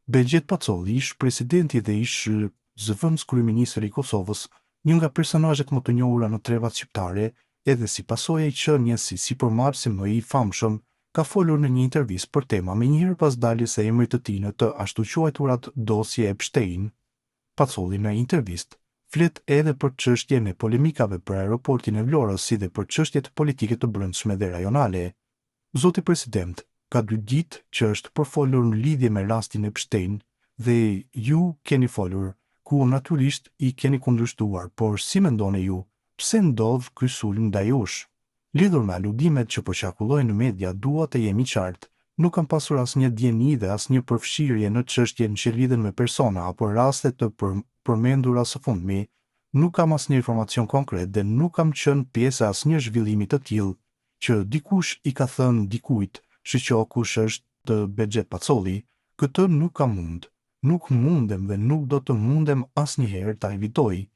Begjet Pacolli, ish presidenti dhe ish zëvendës kryeministri i Kosovës, një nga personazhet më të njohura në trevat shqiptare, edhe si pasojë e qenies si sipërmarrësi më i famshëm, ka folur në një intervistë për tema me njëherë pas daljes së emrit të tij në të ashtu quajturat dosje Epstein. Pacolli në intervistë flet edhe për çështjen e polemikave për aeroportin e Vlorës si dhe për çështjet politike të brendshme dhe rajonale. Zoti president, ka 2 ditë që është përfolur në lidhje me rastin Epstein dhe ju keni folur, ku natyrisht i keni kundërshtuar, por si mendoni ju, pse ndodh ky sulm ndaj jush? Lidhur me aludimet që po qarkullojnë në media, dua të jemi qartë, nuk kam pasur asnjë dieni dhe asnjë përfshirje në çështjen që lidhen me persona apo raste të përmendura së fundmi. Nuk kam asnjë informacion konkret dhe nuk kam qenë pjesë e asnjë zhvillimi të tillë që dikush i ka thënë dikujt, shiqo kush është Begjet Pacolli, këtë nuk kam mund. Nuk mundem dhe nuk do të mundem asnjëherë ta evitoj.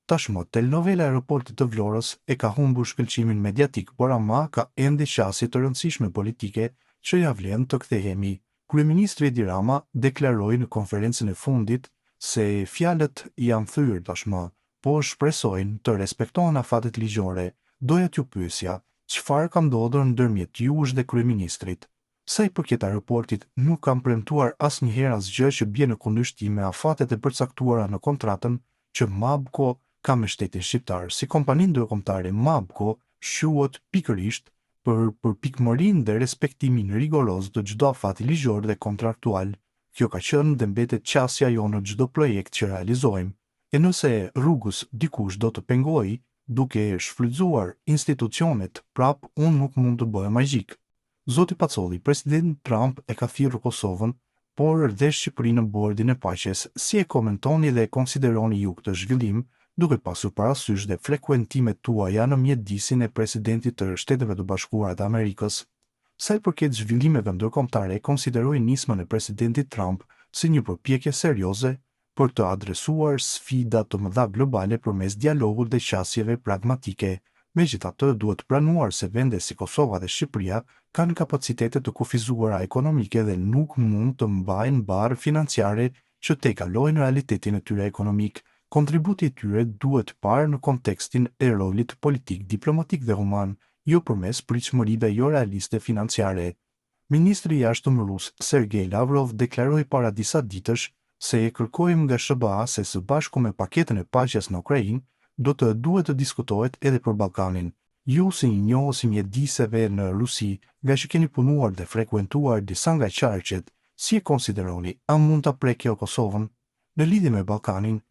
Tashmë, telenovela e aeroportit të Vlorës e ka humbur shkëlqimin mediatik, por ama ka ende qasje të rëndësishme politike që ja vlen të kthehemi. Kryeministri Edi Rama deklaroi në konferencën e fundit se fjalët janë thyrë tashmë, po shpresojnë të respektohen afatet ligjore. Doja t'ju pyesja, çfarë ka ndodhur ndërmjet jush dhe kryeministrit? Sa i përket aeroportit, nuk kam premtuar asnjëherë asgjë që bie në kundërshtim me afatet e përcaktuara në kontratën që Mabko ka me shtetin shqiptar. Si kompani ndërkombëtare, Mabko quhet pikërisht për pikëmërinë dhe respektimin rigoroz të çdo afati ligjor dhe kontraktual. Kjo ka qenë dhe mbetet qasja jonë në çdo projekt që realizojmë. E nëse rrugës dikush do të pengojë duke shfrytzuar institucionet, prap unë nuk mund të bëhem magjik. Zoti Pacolli, president Trump e ka thirrur Kosovën, por dhe Shqipërinë në bordin e paqes. Si e komentoni dhe e konsideroni ju këtë zhvillim, duke pasur parasysh dhe frekuentimet tuaja në mjedisin e presidentit të Shteteve të Bashkuara të Amerikës? Sa i përket zhvillimeve ndërkombëtare, konsideroi nismën e presidentit Trump si një përpjekje serioze për të adresuar sfida të mëdha globale përmes dialogut dhe qasjeve pragmatike. Megjithatë, duhet pranuar se vende si Kosova dhe Shqipëria kanë kapacitete të kufizuara ekonomike dhe nuk mund të mbajnë barë financiare që te kalojnë realitetin e tyre ekonomik. Kontributi i tyre duhet parë në kontekstin e rolit politik, diplomatik dhe human, jo përmes pritshmërive jo realiste financiare. Ministri i jashtëm rus Sergej Lavrov deklaroi para disa ditësh se e kërkojmë nga SBA se së bashku me paketën e paqes në Ukrainë duhet të diskutohet edhe për Ballkanin. Ju si një njohës i mjediseve në Rusi, nga që keni punuar dhe frekuentuar disa nga qarqet, si e konsideroni, a mund ta prekë kjo Kosovën? Në lidhje me Ballkanin,